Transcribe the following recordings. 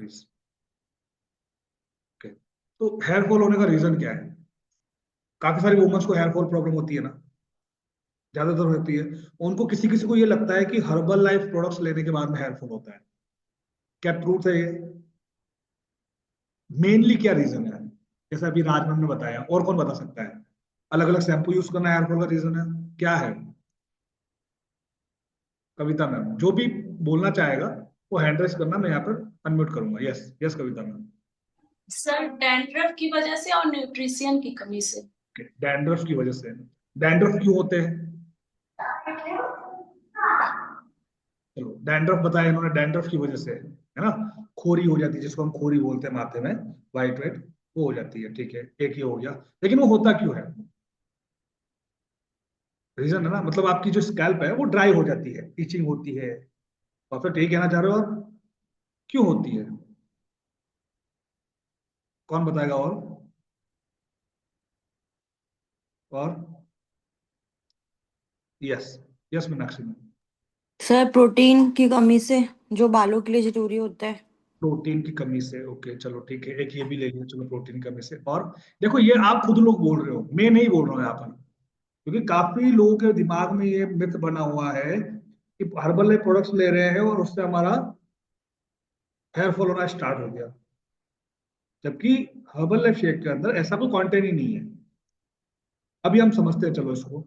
Please. Okay, तो hair fall होने का रीजन क्या है? काफी सारी वुमेन्स को हेयर फॉल प्रॉब्लम होती है ना, ज्यादातर होती है। उनको किसी किसी को ये लगता है कि हर्बल लाइफ प्रोडक्ट्स लेने के बाद में हेयर फॉल होता है। क्या ट्रूथ है ये? मेनली क्या रीजन है? जैसे अभी राजमन ने बताया, और कौन बता सकता है? अलग अलग शैम्पू यूज करना हेयर फॉल का रीजन है? क्या है? कविता मैम जो भी बोलना चाहेगा वो हैंड रेस करना, मैं यहाँ पर अनम्यूट करूंगा। यस यस कविता मैम। सर डैंड्रफ की वजह से और न्यूट्रिशन की कमी से। डैंड्रफ की वजह से। डैंड्रफ क्यों होते हैं? चलो डैंड्रफ बताया इन्होंने, डैंड्रफ की वजह से है ना। खोरी हो जाती है, जिसको हम खोरी बोलते हैं माथे में, वाइट वाइट, वो हो जाती है। ठीक है, एक ही हो गया। लेकिन वो होता क्यों है? रीजन है ना, मतलब आपकी जो स्कैल्प है वो ड्राई हो जाती है, इचिंग होती है। परफेक्ट, यही कहना चाह रहे हो आप? क्यों होती है? कौन बताएगा? और यस यस मीनाक्षी में। सर प्रोटीन की कमी से, जो बालों के लिए जरूरी होता है। प्रोटीन की कमी से, ओके चलो ठीक है, एक ये भी ले लिया, चलो प्रोटीन की कमी से। और देखो ये आप खुद लोग बोल रहे हो, मैं नहीं बोल रहा हूँ यहाँ पर। क्योंकि काफी लोगों के दिमाग में ये मिथ बना हुआ है कि हर्बल प्रोडक्ट्स ले रहे हैं और उससे हमारा हेयर फॉल होना स्टार्ट हो गया। जबकि हर्बल लाइफ शेक के अंदर ऐसा कोई कंटेंट ही नहीं है। अभी हम समझते हैं, चलो इसको।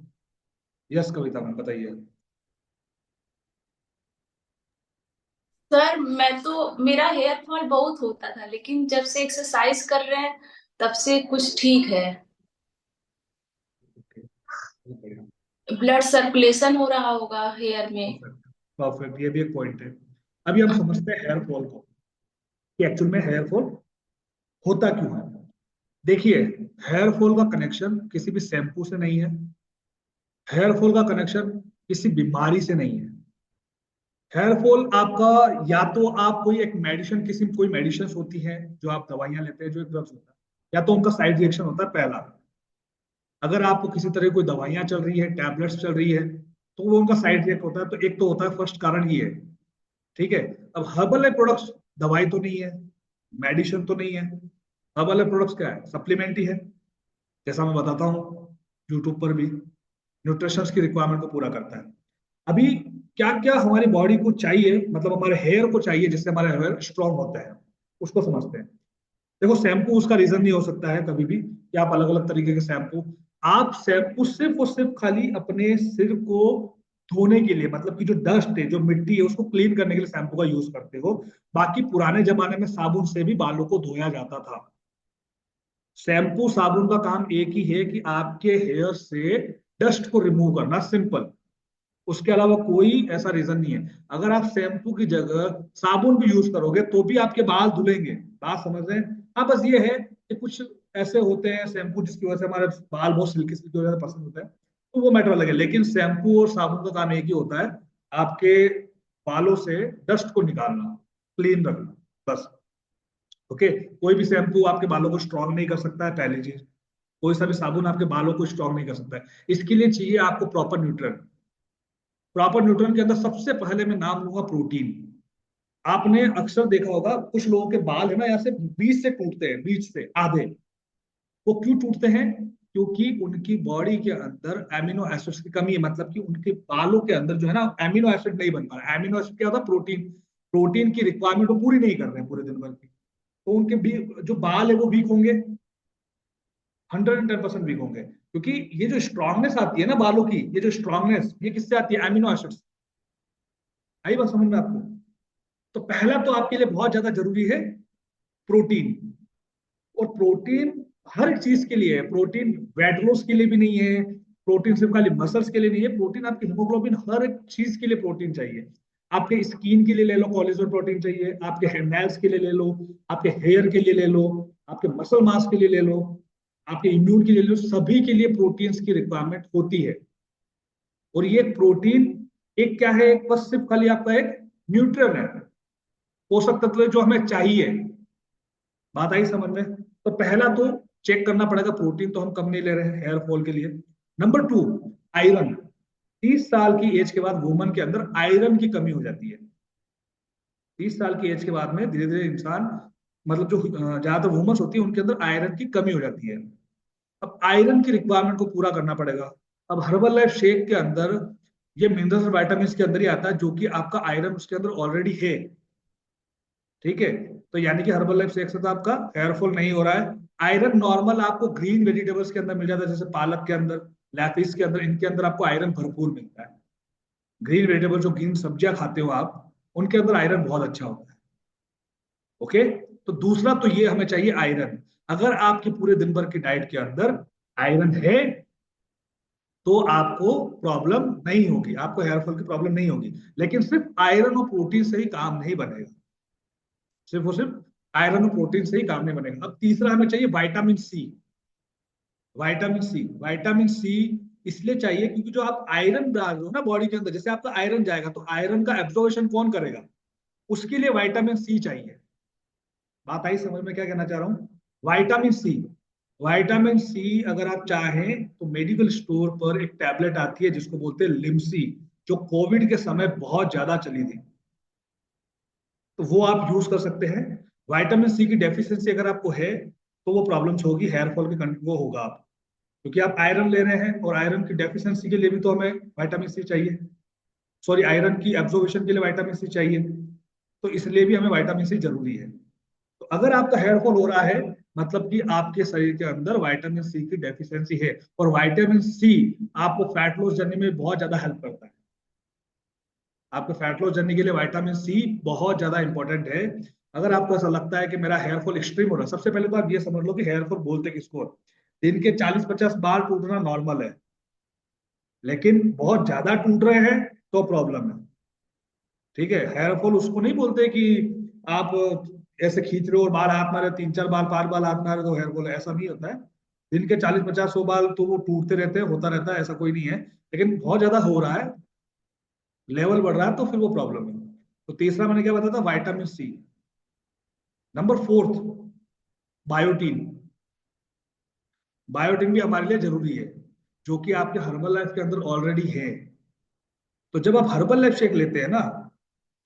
यस कविता मैम बताइए। सर मैं तो मेरा हेयर फॉल बहुत होता था, लेकिन जब से एक्सरसाइज कर रहे हैं तब से कुछ ठीक है। ओके, बहुत बढ़िया। ब्लड सर्कुलेशन हो रहा होगा हेयर में। परफेक्ट, परफेक्ट, ये भी एक पॉइंट है। अभी हम समझते हैं हेयर फॉल को, कि एक्चुअल में हेयर फॉल होता क्यों है। देखिए, हेयर फॉल का कनेक्शन किसी भी शैम्पू से नहीं है। हेयर फॉल का कनेक्शन किसी बीमारी से नहीं है। हेयर फॉल आपका, या तो आप कोई एक मेडिसिन, किसी कोई मेडिसिन होती है जो आप दवाइयां लेते हैं, जो एक ड्रग्स होता है, या तो उनका साइड रिएक्शन होता है पहला। अगर आपको किसी तरह की कोई दवाइयां चल रही है, टैबलेट्स चल रही है, तो वो उनका साइड रिएक्ट होता है। तो एक तो होता है, फर्स्ट कारण ये है। ठीक है। अब हर्बल प्रोडक्ट्स दवाई तो नहीं है, मेडिसिन तो नहीं है। हर्बल प्रोडक्ट्स क्या है? सप्लीमेंट ही है। जैसा मैं बताता हूँ यूट्यूब पर भी, न्यूट्रिशन की रिक्वायरमेंट को पूरा करता है। अभी क्या क्या हमारी बॉडी को चाहिए, मतलब हमारे हेयर को चाहिए जिससे हमारे हेयर स्ट्रांग होता है, उसको समझते हैं। देखो शैम्पू उसका रीजन नहीं हो सकता है कभी भी कि आप अलग अलग तरीके के शैम्पू, आप शैम्पू सिर्फ और सिर्फ खाली अपने सिर को धोने के लिए, मतलब कि जो डस्ट है, जो मिट्टी है, उसको क्लीन करने के लिए शैम्पू का यूज करते हो। बाकी पुराने जमाने में साबुन से भी बालों को धोया जाता था। शैम्पू साबुन का काम एक ही है कि आपके हेयर से डस्ट को रिमूव करना, सिंपल। उसके अलावा कोई ऐसा रीजन नहीं है। अगर आप शैम्पू की जगह साबुन भी यूज करोगे तो भी आपके बाल धुलेंगे। बात समझ रहे हैं? हाँ, बस ये है कि कुछ ऐसे होते हैं शैम्पू जिसकी वजह से हमारे बाल बहुत सिल्की सिल्की हो जाते हैं, पसंद होता है, तो वो मैटर अलग है। लेकिन शैम्पू और साबुन का काम एक ही होता है, आपके बालों से डस्ट को निकालना, क्लीन रखना, बस। ओके, कोई भी शैम्पू आपके बालों को स्ट्रांग नहीं कर सकता है, पहली चीज। कोई सा भी साबुन आपके बालों को स्ट्रांग नहीं कर सकता है। इसके लिए चाहिए आपको प्रॉपर न्यूट्रन। प्रॉपर न्यूट्रन के अंदर सबसे पहले मैं नाम लूंगा प्रोटीन। आपने अक्सर देखा होगा कुछ लोगों के बाल है ना, यहाँ से बीच से टूटते हैं, बीच से आधे। वो क्यों टूटते हैं? क्योंकि उनकी बॉडी के अंदर एमिनो एसिड्स की कमी है, मतलब कि उनके बालों के अंदर जो है ना, एमिनो एसिड नहीं बन पा रहा। एमिनो एसिड क्या होता है? प्रोटीन। प्रोटीन की रिक्वायरमेंट वो पूरी नहीं कर रहे हैं पूरे दिन भर की। तो उनके भी जो बाल है वो वीक होंगे, 110% वीक होंगे। क्योंकि ये जो स्ट्रांगनेस आती है ना बालों की, ये जो स्ट्रांगनेस, ये किससे आती है? Amino acids. आई बात समझ में आपको? तो पहला तो आपके लिए बहुत ज्यादा जरूरी है प्रोटीन। और प्रोटीन हर चीज के लिए है। प्रोटीन वेट लॉस के लिए भी नहीं है, प्रोटीन सिर्फ खाली मसल्स के लिए नहीं है, प्रोटीन आपकी हिमोग्लोबिन, हर एक चीज के लिए प्रोटीन चाहिए। आपके स्किन के लिए ले लो, कोलेजन प्रोटीन चाहिए। आपके नेल्स के लिए ले लो, आपके हेयर के लिए ले लो, आपके मसल मास के लिए ले लो, आपके इम्यून के लिए ले लो, सभी के लिए प्रोटीन्स की रिक्वायरमेंट होती है। और ये प्रोटीन एक क्या है? एक बस सिर्फ खाली आपका एक न्यूट्रिएंट है, पोषक तत्व जो हमें चाहिए। बात आई समझ में? तो पहला तो चेक करना पड़ेगा, प्रोटीन तो हम कम नहीं ले रहे हैं हेयर फॉल के लिए। Number two, iron. 30 साल की एज के बाद वुमन के अंदर आयरन की कमी हो जाती है। 30 साल की एज के बाद में धीरे धीरे इंसान, मतलब जो ज्यादातर वुमेन्स होती है उनके अंदर आयरन की कमी हो जाती है। अब आयरन की रिक्वायरमेंट को पूरा करना पड़ेगा। अब हर्बल लाइफ शेक के अंदर ये मिनरल्स और विटामिन के अंदर ही आता है, जो कि आपका आयरन उसके अंदर ऑलरेडी है। ठीक है, तो यानी कि हर्बल लाइफ शेक से तो आपका हेयर फॉल नहीं हो रहा है। आयरन नॉर्मल आपको ग्रीन वेजिटेबल्स के अंदर मिल जाता है, जैसे पालक के अंदर, लैफिस के अंदर, इनके अंदर आपको आयरन भरपूर मिलता है। ग्रीन वेजिटेबल, जो ग्रीन सब्जियां खाते हो आप, उनके अंदर आयरन बहुत अच्छा होता है। ओके, तो दूसरा तो ये हमें चाहिए आयरन। अगर आपके पूरे दिन भर की डाइट के अंदर आयरन है तो आपको प्रॉब्लम नहीं होगी, आपको हेयर फॉल की प्रॉब्लम नहीं होगी। लेकिन सिर्फ आयरन और प्रोटीन से ही काम नहीं बनेगा, सिर्फ और सिर्फ आयरन और प्रोटीन से ही काम नहीं बनेगा। अब तीसरा हमें चाहिए विटामिन सी। विटामिन सी इसलिए चाहिए क्योंकि जो आप आयरन डाल रहे हो ना बॉडी के अंदर, जैसे आपका आयरन जाएगा तो आयरन का एब्जॉर्प्शन कौन करेगा? उसके लिए विटामिन सी चाहिए। बात आई समझ में क्या कहना चाह रहा हूँ? विटामिन सी, विटामिन सी अगर आप चाहें तो मेडिकल स्टोर पर एक टैबलेट आती है जिसको बोलते हैं लिम्सी, जो कोविड के समय बहुत ज्यादा चली थी, तो वो आप यूज कर सकते हैं। विटामिन सी की डेफिशिएंसी अगर आपको है तो वो प्रॉब्लम्स होगी, हेयर फॉल की वो होगा आप, क्योंकि आप आयरन ले रहे हैं और आयरन की डेफिशिएंसी के लिए भी तो हमें विटामिन सी चाहिए। सॉरी, आयरन की एब्जॉर्प्शन के लिए विटामिन सी चाहिए, तो इसलिए भी हमें विटामिन सी जरूरी है। तो अगर आपका हेयर फॉल हो रहा है, मतलब कि आपके शरीर के अंदर विटामिन सी की डेफिशिएंसी है। और विटामिन सी आपको फैट लॉस जर्नी में बहुत ज्यादा हेल्प करता है। आपके फैट लॉस जर्नी के लिए विटामिन सी बहुत ज्यादा इंपॉर्टेंट है। अगर आपको ऐसा लगता है कि मेरा हेयर फॉल एक्सट्रीम हो रहा है, सबसे पहले तो आप ये समझ लो कि हेयर फॉल बोलते किसको? दिन के 40-50 बाल टूटना नॉर्मल है, लेकिन बहुत ज्यादा टूट रहे हैं तो प्रॉब्लम है। ठीक है, हेयर फॉल उसको नहीं बोलते कि आप ऐसे खींच रहे हो और बाल हाथ मारे, 3-4 बाल 5 बाल हाथ मारे तो हेयर फॉल, ऐसा नहीं होता है। दिन के 40-50-100 बाल तो वो टूटते रहते हैं, होता रहता है, ऐसा कोई नहीं है। लेकिन बहुत ज्यादा हो रहा है, लेवल बढ़ रहा है, तो फिर वो प्रॉब्लम है। तो तीसरा मैंने क्या बताया था? Vitamin C. Number fourth, biotin. Biotin भी हमारे लिए जरूरी है, जो कि आपके हर्बल लाइफ के अंदर ऑलरेडी है। तो जब आप हर्बल लाइफ शेक लेते हैं ना,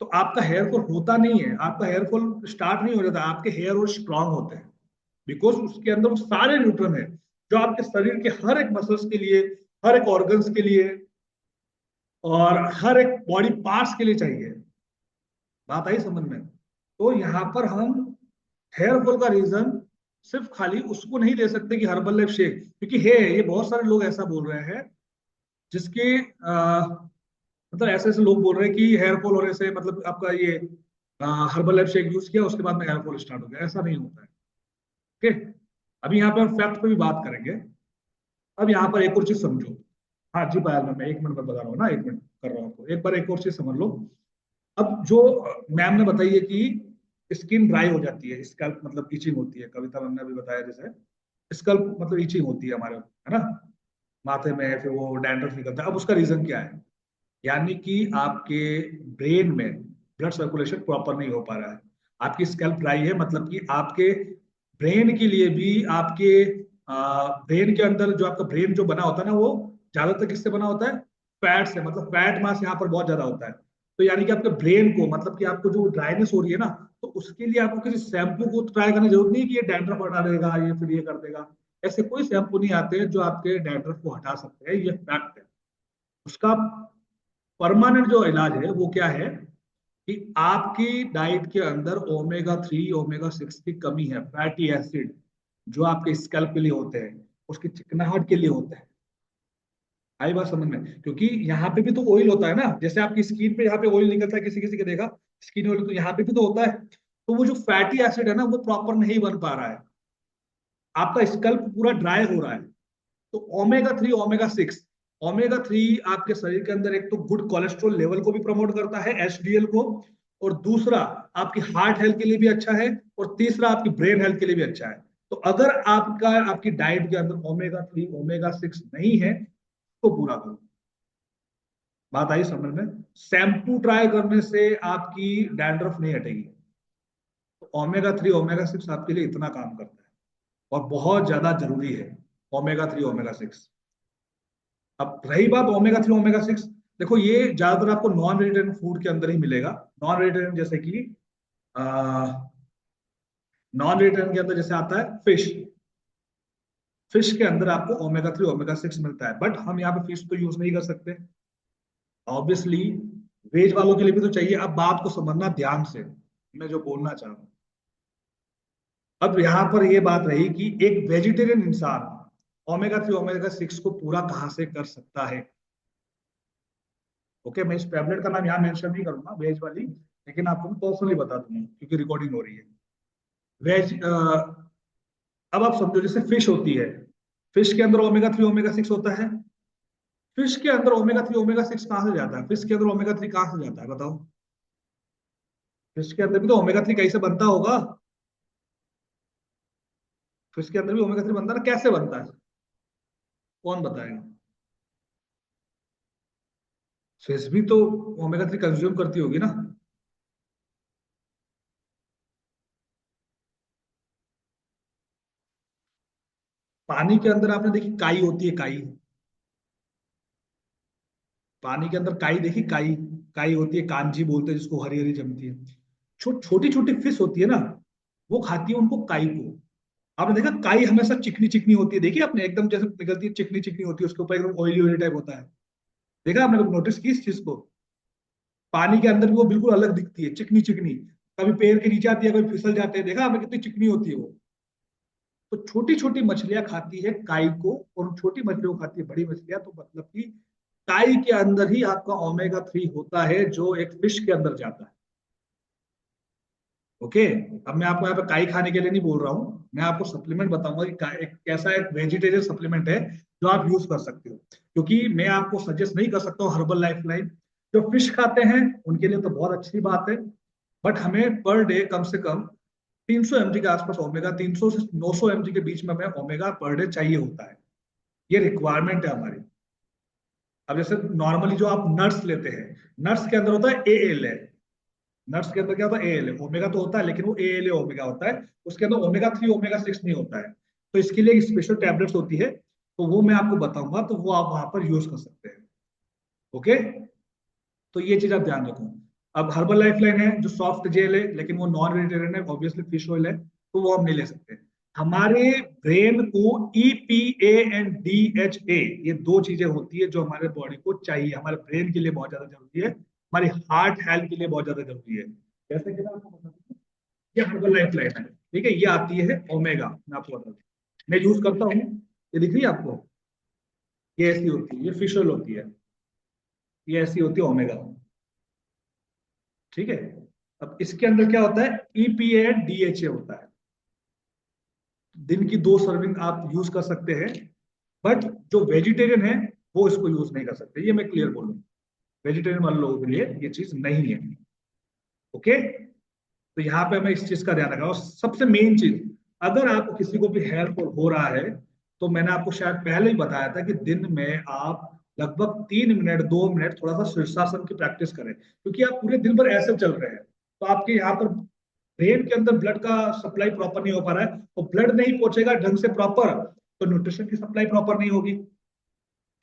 तो आपका हेयर फॉल होता नहीं है, आपका हेयर फॉल स्टार्ट नहीं हो जाता, आपके हेयर और स्ट्रांग होते हैं। बिकॉज उसके अंदर वो सारे न्यूट्रन है जो आपके शरीर के हर एक मसल्स के लिए, हर एक ऑर्गन्स के लिए और हर एक बॉडी पार्ट्स के लिए चाहिए। बात आई समझ में? तो यहाँ पर हम हेयर फॉल का रीजन सिर्फ खाली उसको नहीं दे सकते कि हर्बल लाइफ शेक, क्योंकि है ये बहुत सारे लोग ऐसा बोल रहे हैं जिसके मतलब ऐसे ऐसे लोग बोल रहे हैं कि हेयर फॉल होने से मतलब आपका ये हर्बल लाइफ शेक यूज किया उसके बाद में हेयर फॉल स्टार्ट हो गया, ऐसा नहीं होता है। ओके, अभी यहाँ पे हम फैक्ट पे भी बात करेंगे। अब यहाँ पर एक और चीज समझो। हाँ जी पायल, मैं 1 मिनट में बता रहा हूँ ना, 1 मिनट कर रहा हूँ आपको, एक बार एक और चीज समझ लो। अब जो मैम ने बताई है कि स्किन ड्राई हो जाती है, स्कैल्प मतलब इचिंग होती है, कविता मैम ने भी बताया जैसे स्कल्प मतलब इचिंग होती है हमारे, है ना, माथे में, फिर वो डैंड्रफ निकलता है। अब उसका रीजन क्या है? यानी कि आपके ब्रेन में ब्लड सर्कुलेशन प्रॉपर नहीं हो पा रहा है। आपकी स्कैल्प ड्राई है, मतलब कि आपके ब्रेन के लिए भी, आपके ब्रेन के अंदर जो आपका ब्रेन जो बना होता है ना, वो ज्यादातर किससे बना होता है? फैट से, मतलब फैट मास यहाँ पर बहुत ज्यादा होता है। तो यानी कि आपके ब्रेन को, मतलब कि आपको जो ड्राइनेस हो रही है ना, तो उसके लिए आपको किसी शैम्पू को ट्राई करने की जरूरत नहीं है कि ये डैंड्रफ हटा देगा, ये फिर ये कर देगा। ऐसे कोई शैम्पू नहीं आते हैं जो आपके डैंड्रफ को हटा सकते हैं, ये फैक्ट है। उसका परमानेंट जो इलाज है वो क्या है कि आपकी डाइट के अंदर ओमेगा 3 ओमेगा 6 की कमी है, फैटी एसिड जो आपके स्कैल्प के लिए होते हैं, उसकी चिकनाहट के लिए होते हैं। आई बात समझ में? क्योंकि यहाँ पे भी तो ऑयल होता है ना, जैसे आपकी स्किन पे यहाँ पे ऑयल निकलता है, किसी किसी के देखा स्किन ऑयल, तो यहाँ पे भी तो होता है। तो वो जो फैटी एसिड है ना, वो प्रॉपर नहीं बन पा रहा है, आपका स्कल्प पूरा ड्राई हो रहा है। तो ओमेगा 3 ओमेगा 3 आपके शरीर के अंदर एक तो गुड कोलेस्ट्रॉल लेवल को भी प्रमोट करता है, एचडीएल को, और दूसरा आपकी हार्ट हेल्थ के लिए भी अच्छा है, और तीसरा आपकी ब्रेन हेल्थ के लिए भी अच्छा है। तो अगर आपका आपकी डाइट के अंदर ओमेगा 3 ओमेगा 6 नहीं है तो पूरा करो। बात आई समझ में? शैम्पू ट्राई करने से आपकी डैंड्रफ नहीं हटेगी। तो ओमेगा 3 ओमेगा 6 आपके लिए इतना काम करता है और बहुत ज्यादा जरूरी है, ओमेगा 3 ओमेगा 6। अब रही बात ओमेगा 3 ओमेगा 6, देखो ये ज्यादातर आपको नॉन वेजिटेरियन फूड के अंदर ही मिलेगा। नॉन वेजिटेरियन जैसे कि नॉन वेजिटेरियन के अंदर जैसे आता है फिश, फिश के अंदर आपको ओमेगा 3 ओमेगा 6 मिलता है, बट हम यहाँ पे फिश तो यूज नहीं कर सकते ऑब्वियसली। वेज वालों के लिए भी तो चाहिए। अब बात को समझना ध्यान से, मैं जो बोलना चाह रहा हूँ। अब यहाँ पर ये बात रही कि एक वेजिटेरियन इंसान ओमेगा 3 ओमेगा 6 को पूरा कहाँ से कर सकता है। ओके, मैं इस टैबलेट का नाम यहाँ मेंशन नहीं करूंगा वेज वाली, लेकिन आपको मैं पर्सनली बता दूंगा क्योंकि रिकॉर्डिंग हो रही है। वेज अब आप समझो जैसे फिश होती है, फिश के अंदर ओमेगा 3 ओमेगा 6 होता है। फिश के अंदर ओमेगा 3 ओमेगा 6 कहाँ से जाता है, फिश के अंदर ओमेगा 3 कहाँ से जाता है बताओ। फिश के अंदर भी तो ओमेगा 3 कैसे बनता होगा, फिश के अंदर भी ओमेगा 3 बनता है ना, कैसे बनता है, कौन बताएगा। फिश भी तो ओमेगा 3 कंज्यूम करती होगी ना। पानी के अंदर आपने देखी काई होती है, काई, पानी के अंदर काई देखी, काई, काई होती है, कांजी बोलते हैं जिसको, हरी हरी जमती है। छोटी छोटी फिश होती है ना, वो खाती है उनको, काई को। आपने देखा काई हमेशा चिकनी चिकनी होती है, देखिए आपने, एकदम जैसे निकलती है चिकनी चिकनी होती है, उसके ऊपर एकदम ऑयली ऑयली टाइप होता है। देखा आपने, नोटिस की इस चीज को। पानी के अंदर भी वो बिल्कुल अलग दिखती है, चिकनी चिकनी। कभी पैर के नीचे आती है, कभी फिसल जाते हैं, देखा आपने कितनी चिकनी होती है वो। तो छोटी छोटी मछलियां खाती है काई को, और छोटी मछलियों को खाती है बड़ी मछलियां, तो मतलब कि काई के अंदर ही आपका ओमेगा 3 होता है जो एक फिश के अंदर जाता है। ओके, अब मैं आपको यहाँ पे काई खाने के लिए नहीं बोल रहा हूँ, मैं आपको सप्लीमेंट बताऊंगा कि एक कैसा एक वेजिटेरियन सप्लीमेंट है जो आप यूज कर सकते हो, क्योंकि मैं आपको सजेस्ट नहीं कर सकता हूँ हर्बल लाइफ लाइन। जो फिश खाते हैं उनके लिए तो बहुत अच्छी बात है, बट हमें पर डे कम से कम 300 mg के आसपास ओमेगा, 300 से 900 mg के बीच में हमें ओमेगा पर डे चाहिए होता है। ये रिक्वायरमेंट है हमारी। अब जैसे नॉर्मली जो आप नट्स लेते हैं, नट्स के अंदर होता है एएल है, नट्स के अंदर क्या होता है एएल है, ओमेगा तो होता है लेकिन वो एएल ओमेगा होता है, उसके अंदर ओमेगा 3 ओमेगा 6 नहीं होता है। तो इसके लिए स्पेशल टैबलेट्स होती है, तो वो मैं आपको बताऊंगा, तो वो आप वहां पर यूज कर सकते हैं। ओके, तो ये चीज आप ध्यान रखो। अब हर्बल लाइफ लाइन है जो सॉफ्ट जेल है, लेकिन वो नॉन वेजिटेरियन है, ऑब्वियसली फिश ऑयल है, तो वो हम नहीं ले सकते। हमारे ब्रेन को ईपीए एंड डीएचए, ये दो चीजें होती है जो हमारे बॉडी को चाहिए, हमारे ब्रेन के लिए बहुत ज्यादा जरूरी है, हमारी हार्ट हेल्थ के लिए बहुत ज्यादा जरूरी है। जैसे कि मैं आपको बता दूं, ये हर्बल लाइफ लाइन है, ठीक है, ये आती है ओमेगा, मैं आपको बता दूं, मैं यूज करता हूँ, ये दिख रही है आपको, ये ऐसी होती है, ये फिश ऑयल होती है, ये ऐसी होती है ओमेगा, ठीक है। अब इसके अंदर क्या होता है, ईपीए एंड डीएचए होता है। दिन की 2 सर्विंग आप यूज कर सकते हैं, बट जो वेजिटेरियन है वो इसको यूज नहीं कर सकते, ये मैं क्लियर बोलूँ। वेजिटेरियन वाले लोगों के लिए ये चीज नहीं है। ओके, तो यहाँ पे हमें इस चीज का ध्यान रखना, और सबसे मेन चीज, अगर आपको किसी को भी हेयर फॉल हो रहा है, तो मैंने आपको शायद पहले ही बताया था कि दिन में आप लगभग 3 मिनट 2 मिनट थोड़ा सा शीर्षासन की प्रैक्टिस करें, क्योंकि आप पूरे दिन भर ऐसे चल रहे हैं, तो आपके यहाँ पर ब्रेन के अंदर ब्लड का सप्लाई प्रॉपर नहीं हो पा रहा है, और ब्लड नहीं पहुंचेगा ढंग से प्रॉपर, तो न्यूट्रिशन की सप्लाई प्रॉपर नहीं होगी,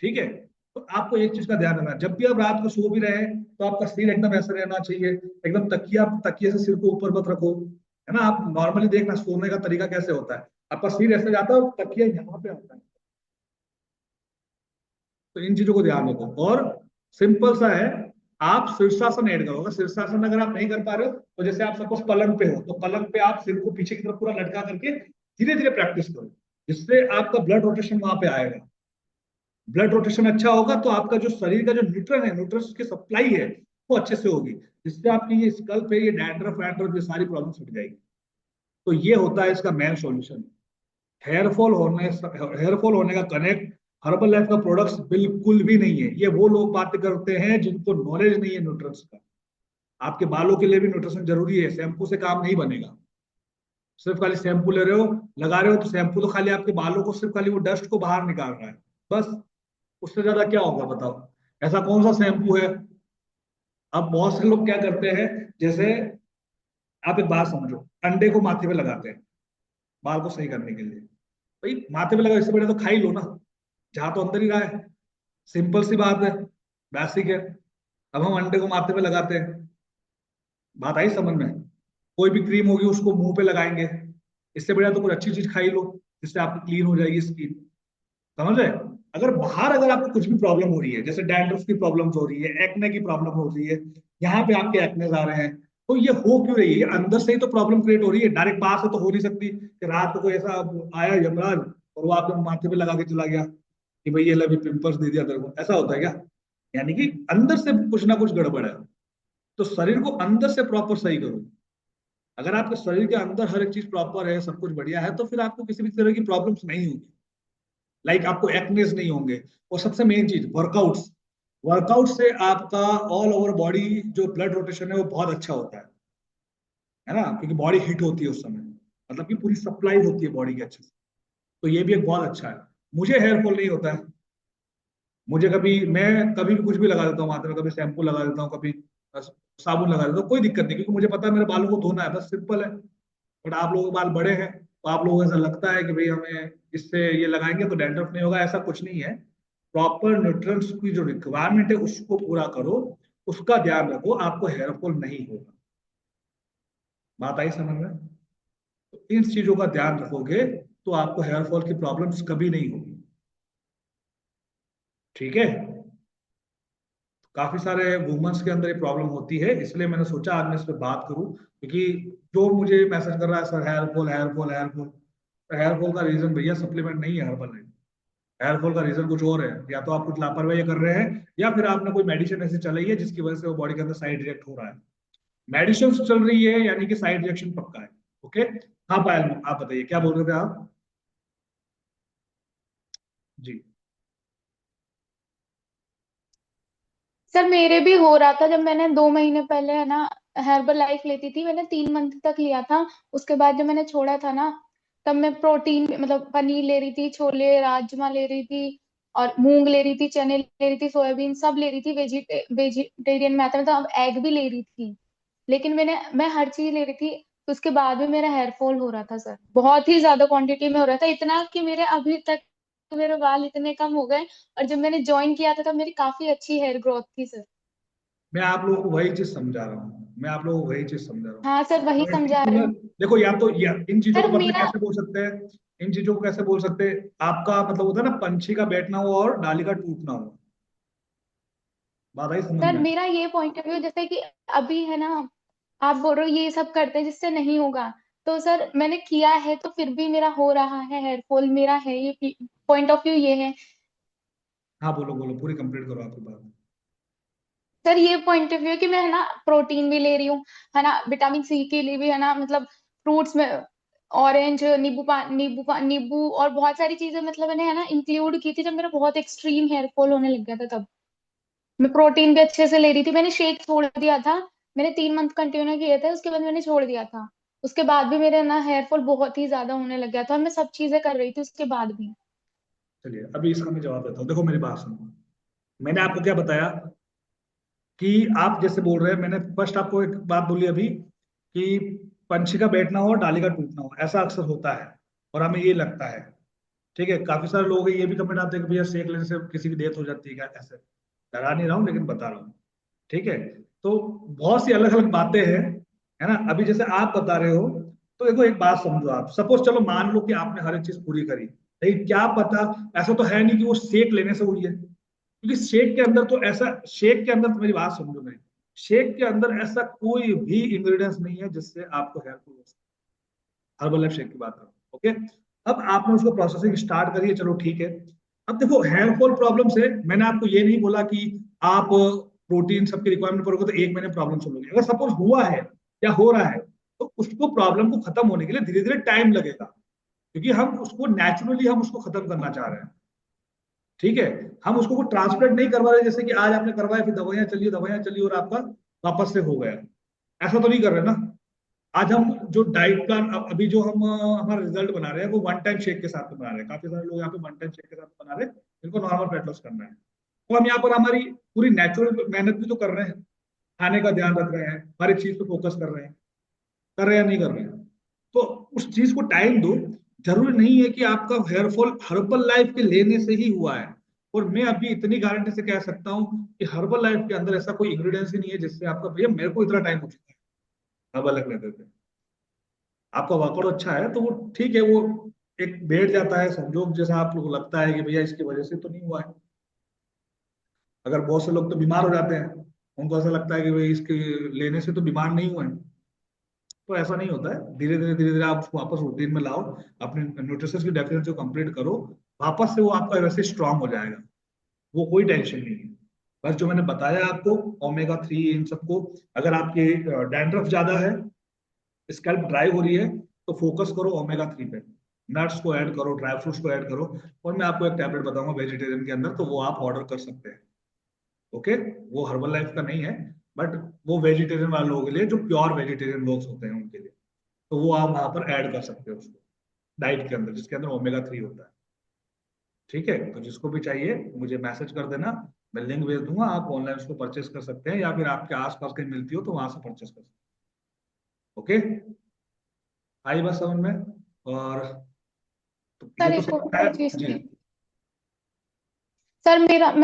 ठीक है। तो आपको एक चीज का ध्यान रखना, जब भी आप रात को सो भी रहे हैं तो आपका सिर एकदम ऐसा रहना चाहिए, एकदम तकिया, तकिए से सिर को ऊपर मत रखो, है ना। आप नॉर्मली देखना सोने का तरीका कैसे होता है, आपका सिर ऐसे जाता है और तकिया यहाँ पे आता है, तो इन चीजों को ध्यान रखो। और सिंपल सा है, आप शीर्षासन ऐड करोगे, शीर्षासन अगर आप नहीं कर पा रहे हो, तो जैसे आप सपोज पलंग पे हो, तो पलंग पे आप सिर को पीछे की तरफ पूरा लटका करके धीरे धीरे प्रैक्टिस करो, जिससे आपका ब्लड रोटेशन वहां पे आएगा। ब्लड रोटेशन अच्छा होगा तो आपका जो शरीर का जो न्यूट्रन है, न्यूट्रन की सप्लाई है, वो अच्छे से होगी, जिससे आपकी ये स्कल पे ये डैंड्रफ वैंड्रफ ये सारी प्रॉब्लम हट जाएगी। तो ये होता है इसका मेन सॉल्यूशन। हेयर फॉल होने का कनेक्ट हर्बल लाइफ का प्रोडक्ट्स बिल्कुल भी नहीं है। ये वो लोग बातें करते हैं जिनको नॉलेज नहीं है न्यूट्रिएंट्स का। आपके बालों के लिए भी न्यूट्रिशन जरूरी है, शैम्पू से काम नहीं बनेगा। सिर्फ खाली शैम्पू ले रहे हो, लगा रहे हो, तो शैम्पू तो खाली आपके बालों को सिर्फ खाली वो डस्ट को बाहर निकाल रहा है, बस। उससे ज्यादा क्या होगा बताओ, ऐसा कौन सा शैम्पू है। अब बहुत से लोग क्या करते हैं, जैसे आप एक बात समझो, अंडे को माथे पे लगाते हैं बाल को सही करने के लिए। भाई माथे पे लगा, इससे बड़े तो खा ही लो ना, जहां तो अंदर ही रहा है, सिंपल सी बात है, बेसिक है। अब हम अंडे को माथे पे लगाते हैं, बात आई समझ में। कोई भी क्रीम होगी उसको मुंह पे लगाएंगे। इससे बढ़िया तो कुछ अच्छी चीज खा ही लो जिससे आपकी क्लीन हो जाएगी स्किन। समझ रहे? अगर बाहर अगर आपको कुछ भी प्रॉब्लम हो रही है, जैसे डैंड्रफ की प्रॉब्लम हो रही है, एक्ने की प्रॉब्लम हो रही है, यहाँ पे आपके एक्ने आ रहे हैं, तो ये हो क्यों रही है? ये अंदर से ही तो प्रॉब्लम क्रिएट हो रही है, डायरेक्ट बाहर से तो हो नहीं सकती कि रात को कोई ऐसा आया यमराज और वो आपके माथे पे लगा के चला गया कि भाई ये ले पिंपल्स दे दिया तेरे को। ऐसा होता है क्या? यानी कि अंदर से कुछ ना कुछ गड़बड़ है। तो शरीर को अंदर से प्रॉपर सही करो। अगर आपके शरीर के अंदर हर एक चीज प्रॉपर है, सब कुछ बढ़िया है, तो फिर आपको किसी भी तरह की प्रॉब्लम्स नहीं होगी। लाइक आपको एक्नेस नहीं होंगे। और सबसे मेन चीज वर्कआउट्स। वर्कआउट से आपका ऑल ओवर बॉडी जो ब्लड रोटेशन है वो बहुत अच्छा होता है ना, क्योंकि बॉडी हिट होती है उस समय, मतलब कि पूरी सप्लाई होती है बॉडी के अच्छे से। तो ये भी एक बहुत अच्छा है। मुझे हेयर फॉल नहीं होता है। मुझे कभी मैं कभी भी कुछ भी लगा देता हूँ माथे में, कभी शैम्पू लगा देता हूँ, कभी साबुन लगा देता हूँ, कोई दिक्कत नहीं, क्योंकि मुझे पता है मेरे बालों को धोना है, बस सिंपल है। बट आप लोगों के बाल बड़े हैं तो आप लोगों को ऐसा लगता है कि भाई हमें इससे ये लगाएंगे तो डैंड्रफ नहीं होगा। ऐसा कुछ नहीं है। प्रॉपर न्यूट्रिएंट्स की जो रिक्वायरमेंट है उसको पूरा करो, उसका ध्यान रखो, आपको हेयर फॉल नहीं होगा। बात आई समझ में? तो इन चीजों का ध्यान रखोगे तो आपको हेयर फॉल की प्रॉब्लम्स कभी नहीं होगी। ठीक है? काफी सारे वुमेन्स के अंदर ये प्रॉब्लम होती है, इसलिए मैंने सोचा आज मैं इस पे बात करूं, क्योंकि जो मुझे मैसेज कर रहा है sir hair fall hair fall hair fall, तो हेयर फॉल का रीजन भैया सप्लीमेंट नहीं है हर्बल लाइफ। हेयर फॉल का रीजन कुछ और है। या तो आप कुछ लापरवाही कर रहे हैं, या फिर आपने कोई मेडिसिन ऐसी चलाई है जिसकी वजह से वो बॉडी के अंदर साइड रिएक्ट हो रहा है। मेडिसिन चल रही है यानी कि साइड रिएक्शन पक्का है। ओके। हाँ पायल, आप बताइए क्या बोल रहे थे आप? जी। सर मेरे भी हो रहा था जब मैंने 2 महीने पहले है ना हर्बल लाइफ लेती थी। मैंने 3 मंथ तक लिया था। उसके बाद जब मैंने छोड़ा था ना, तब मैं प्रोटीन मतलब पनीर ले रही थी, छोले राजमा ले रही थी, और मूंग ले रही थी, चने ले रही थी, सोयाबीन सब ले रही थी। वेजिटेरियन में आता है, मतलब एग भी ले रही थी। लेकिन मैं हर चीज ले रही थी, तो उसके बाद भी मेरा हेयर फॉल हो रहा था सर। बहुत ही ज्यादा क्वांटिटी में हो रहा था, इतना कि मेरे अभी तक मेरे बाल इतने कम हो गए। और जब मैंने ज्वाइन किया था तब मेरी काफी अच्छी हेयर ग्रोथ थी सर। मैं आप लोगों को वही चीज समझा रहा हूँ, मैं आप लोगों को वही चीज समझा रहा हूँ। हाँ सर, वही समझा रही हूँ। देखो या तो या इन चीजों सर को मतलब मेरा कैसे बोल सकते हैं, इन चीजों को कैसे बोल सकते हैं, आपका मतलब होता है ना पंछी का बैठना हो और डाली का टूटना हो। बात आई समझ सर में? मेरा ये पॉइंट ऑफ व्यू जैसे कि अभी है ना, आप बोल रहे हो ये सब करते हैं जिससे नहीं होगा। तो सर मैंने किया है तो फिर भी मेरा हो रहा है हेयर फॉल, मेरा है ये पॉइंट ऑफ व्यू ये है। हाँ बोलो बोलो, पूरी कंप्लीट करो आपकी बात। सर ये पॉइंट ऑफ व्यू कि मैं है ना प्रोटीन भी ले रही हूँ, है ना, विटामिन सी के लिए भी है ना, मतलब फ्रूट्स में ऑरेंज, नींबू और बहुत सारी चीजें मतलब मैंने है ना इंक्लूड की थी जब मेरा बहुत एक्सट्रीम हेयर फॉल होने लग गया था। तब मैं प्रोटीन भी अच्छे से ले रही थी। मैंने शेक छोड़ दिया था। मैंने 3 मंथ कंटिन्यू किए थे, उसके बाद मैंने छोड़ दिया था। उसके बाद भी मेरे ना हेयर फॉल बहुत ही ज्यादा होने लग गया था, और मैं सब चीजें कर रही थी उसके बाद भी। चलिए अभी इसका मैं जवाब देता हूँ, देखो मेरी बात सुनो। मैंने आपको क्या बताया कि आप जैसे बोल रहे हैं, मैंने फर्स्ट आपको एक बात बोली अभी कि पंछी का बैठना हो और डाली का टूटना हो, ऐसा अक्सर होता है और हमें ये लगता है। ठीक है, काफी सारे लोग ये भी कमेंट आते हैं कि भैया सेक लेने से किसी की डेथ हो जाती है क्या? ऐसे डरा नहीं रहा हूँ लेकिन बता रहा हूँ। ठीक है। तो बहुत सी अलग अलग बातें हैं, है ना? अभी जैसे आप बता रहे हो, तो देखो एक बात समझो, आप सपोज चलो मान लो कि आपने हर एक चीज पूरी करी, लेकिन क्या पता, ऐसा तो है नहीं कि वो सेक लेने से हुई है, क्योंकि शेक के अंदर तो ऐसा, शेक के अंदर तो मेरी बात समझो मेरी, शेक के अंदर ऐसा कोई भी इंग्रेडिएंट्स नहीं है जिससे आपको हेयर फॉल हो सकता है। हर्बल लाइफ शेक की बात करो। ओके। अब आपने उसको प्रोसेसिंग स्टार्ट करी है, चलो ठीक है। अब देखो हेयर फॉल प्रॉब्लम से मैंने आपको ये नहीं बोला कि आप प्रोटीन सबकी रिक्वायरमेंट करोगे तो 1 महीने प्रॉब्लम सोल्व होगी। अगर सपोज हुआ है या हो रहा है, तो उसको प्रॉब्लम को खत्म होने के लिए धीरे धीरे टाइम लगेगा, क्योंकि हम उसको नेचुरली हम उसको खत्म करना चाह रहे हैं। ठीक है। हम उसको कोई ट्रांसप्लांट नहीं करवा रहे, जैसे कि आज आपने करवाया फिर दवाइयां चली और आपका वापस से हो गया, ऐसा तो नहीं कर रहे ना। आज हम जो डाइट प्लान अभी जो हम हमारा रिजल्ट बना रहे हैं वो वन टाइम शेक के साथ में बना रहे हैं। काफी सारे लोग यहाँ पे वन टाइम शेक के साथ बना रहे हैं जिनको नॉर्मल वेट लॉस करना है। तो हम यहाँ पर हमारी पूरी नेचुरल मेहनत भी तो कर रहे हैं, खाने का ध्यान रख रहे हैं, हर एक चीज पे फोकस कर रहे हैं या नहीं कर रहे हैं। तो उस चीज को टाइम दो। जरूरी नहीं है कि आपका हेयर फॉल हर्बल लाइफ के लेने से ही हुआ है। और मैं अभी इतनी गारंटी से कह सकता हूँ कि हर्बल लाइफ के अंदर ऐसा कोई इंग्रेडिएंट्स ही नहीं है जिससे आपका, भैया मेरे को इतना टाइम हो चुका है हर्बल लाइफ लेते थे, आपका वर्कआउट अच्छा है तो वो ठीक है, वो एक बैठ जाता है संजोग जैसा, आप लोग को लगता है कि भैया इसकी वजह से तो नहीं हुआ है। अगर बहुत से लोग तो बीमार हो जाते हैं, उनको ऐसा लगता है कि भाई इसके लेने से तो बीमार नहीं हुए हैं। तो ऐसा नहीं होता है, धीरे धीरे आप उसको वापस रूटीन में लाओ, अपने न्यूट्रिशन की डेफिनेशन को कंप्लीट करो, वापस से वो आपका वैसे स्ट्रांग हो जाएगा। वो कोई टेंशन नहीं है। बस जो मैंने बताया आपको, ओमेगा 3 इन सबको, अगर आपके डैंड्रफ ज्यादा है, स्कैल्प ड्राई हो रही है, तो फोकस करो ओमेगा 3 पे, नट्स को ऐड करो, ड्राई फ्रूट्स को ऐड करो। और मैं आपको एक टैबलेट बताऊंगा वेजिटेरियन के अंदर, तो वो आप ऑर्डर कर सकते हैं। ओके, वो हर्बल लाइफ का नहीं है, बट वो वेजिटेरियन वाले लोगों के लिए, जो प्योर वेजिटेरियन लोग होते हैं उनके लिए, तो वो आप वहां पर ऐड कर सकते हो उसको डाइट के अंदर, जिसके अंदर ओमेगा 3 होता है। ठीक है, तो जिसको भी चाहिए मुझे मैसेज कर देना, मैं लिंक भेज दूंगा, आप ऑनलाइन उसको परचेस कर सकते हैं, या फिर आपके आसपास कहीं मिलती हो तो वहां से परचेस कर सकते हैं। ओके, आई बात समझ में? और तो ये सर तो एक समझ में और आया चीज जी। थी। सर मेरा